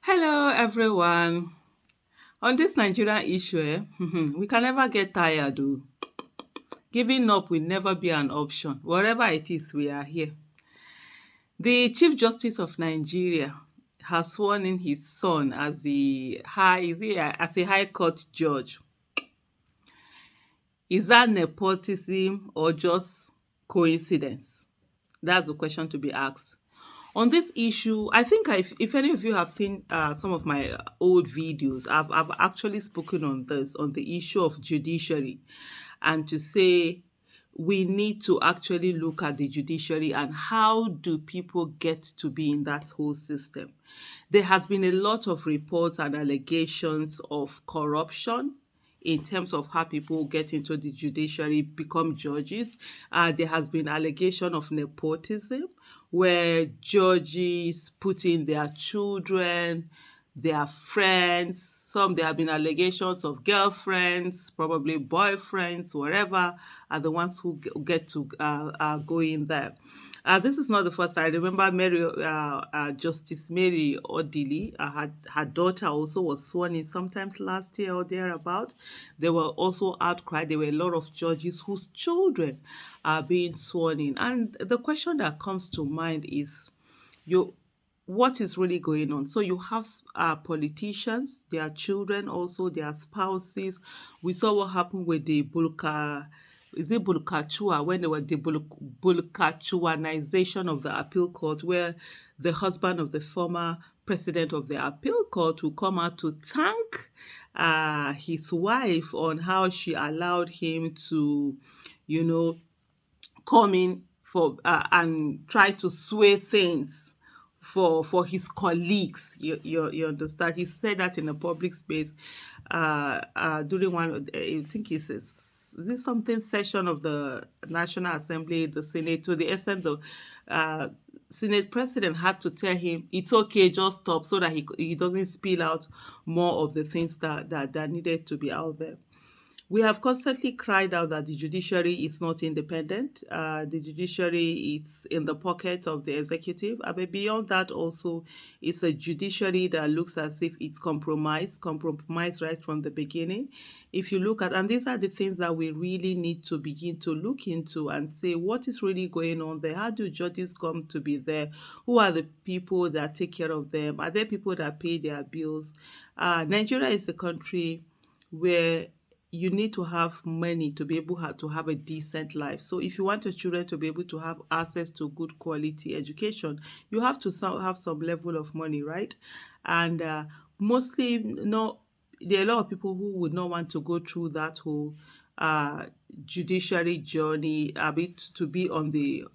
Hello, everyone. On this Nigerian issue, we can never get tired. Though. Giving up will never be an option. Whatever it is, we are here. The Chief Justice of Nigeria has sworn in his son as as a High Court judge. Is that nepotism or just coincidence? That's the question to be asked. On this issue, I think if any of you have seen some of my old videos, I've actually spoken on this, on the issue of judiciary, and to say we need to actually look at the judiciary and how do people get to be in that whole system. There has been a lot of reports and allegations of corruption in terms of how people get into the judiciary, become judges. There has been allegation of nepotism, where judges put in their children, their friends. Some there have been allegations of girlfriends, probably boyfriends, whatever, are the ones who get to go in there. This is not the first time. I remember Justice Mary Odili, her daughter also was sworn in sometimes last year or thereabout. There were also outcry. There were a lot of judges whose children are being sworn in. And the question that comes to mind is, you what is really going on? So you have politicians, their children, also their spouses. We saw what happened with the Bulka, is it Bulkachua, when there was the Bulkachuanization of the appeal court, where the husband of the former president of the appeal court will come out to thank his wife on how she allowed him to, you know, come in for and try to sway things for his colleagues. You understand? He said that in a public space during one I think it's is this something session of the National Assembly, the Senate, to the extent the uh, Senate president had to tell him it's okay, just stop, so that he doesn't spill out more of the things that needed to be out there. We have constantly cried out that the judiciary is not independent. The judiciary is in the pocket of the executive. But beyond that, also, it's a judiciary that looks as if it's compromised right from the beginning. If you look at, and these are the things that we really need to begin to look into and say, what is really going on there? How do judges come to be there? Who are the people that take care of them? Are there people that pay their bills? Nigeria is a country where you need to have money to be able to have a decent life. So if you want your children to be able to have access to good quality education, you have to have some level of money, right? And mostly, no, there are a lot of people who would not want to go through that whole uh, judiciary journey, a bit to be on the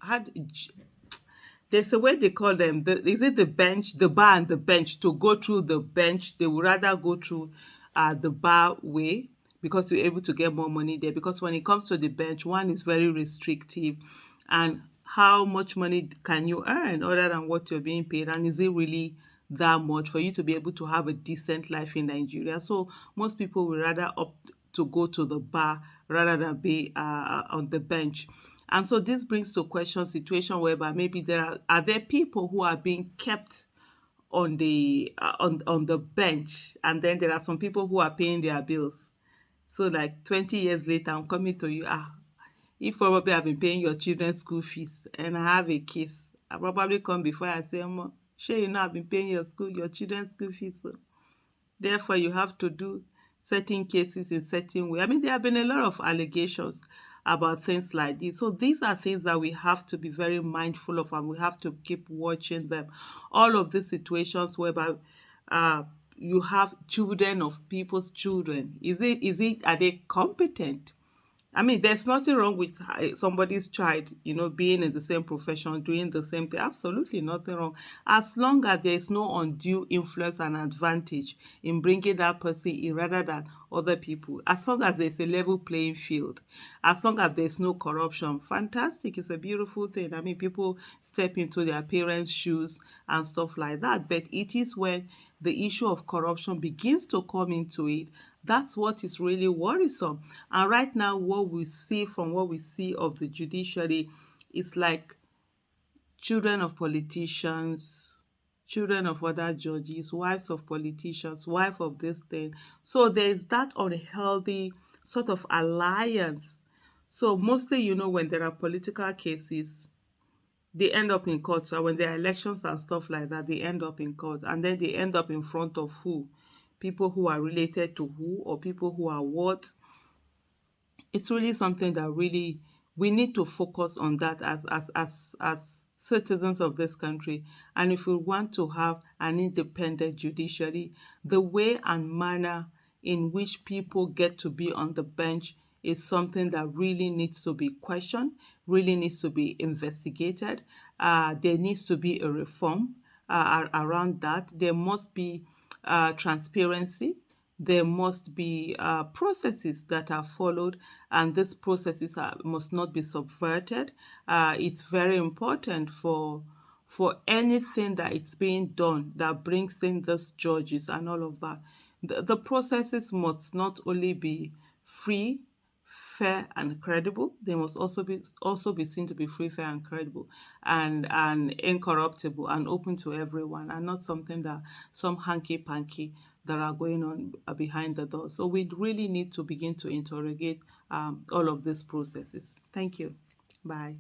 there's a way they call them. Is it the bench, the bar and the bench? To go through the bench, they would rather go through the bar way because you're able to get more money there. Because when it comes to the bench, one is very restrictive, and how much money can you earn other than what you're being paid, and is it really that much for you to be able to have a decent life in Nigeria? So most people would rather opt to go to the bar rather than be on the bench. And so this brings to question situation whereby maybe are there people who are being kept on the bench, and then there are some people who are paying their bills. So like 20 years later, I'm coming to you. If probably I've been paying your children's school fees and I have a case, I probably come before and say, sure, I've been paying your children's school fees. So therefore, you have to do certain cases in certain way. I mean, there have been a lot of allegations about things like this. So these are things that we have to be very mindful of, and we have to keep watching them. All of these situations whereby uh, you have children of people's children. Are they competent? I mean, there's nothing wrong with somebody's child, being in the same profession, doing the same thing. Absolutely nothing wrong. As long as there's no undue influence and advantage in bringing that person in rather than other people. As long as there's a level playing field. As long as there's no corruption. Fantastic. It's a beautiful thing. I mean, people step into their parents' shoes and stuff like that. But it is when the issue of corruption begins to come into it, that's what is really worrisome. And right now, what we see of the judiciary is like children of politicians, children of other judges, wives of politicians, wife of this thing. So there is that unhealthy sort of alliance. So mostly, when there are political cases, they end up in court. So when there are elections and stuff like that, they end up in court. And then they end up in front of who? People who are related to who, or people who are what? It's really something that really we need to focus on that as citizens of this country. And if we want to have an independent judiciary, the way and manner in which people get to be on the bench is something that really needs to be questioned, really needs to be investigated. There needs to be a reform around that. There must be transparency. There must be processes that are followed, and these processes must not be subverted. It's very important for anything that is being done that brings in these judges and all of that. The processes must not only be free, fair and credible. They must also be seen to be free, fair and credible, and incorruptible and open to everyone, and not something that some hanky panky that are going on behind the door. So we really need to begin to interrogate all of these processes. Thank you. Bye.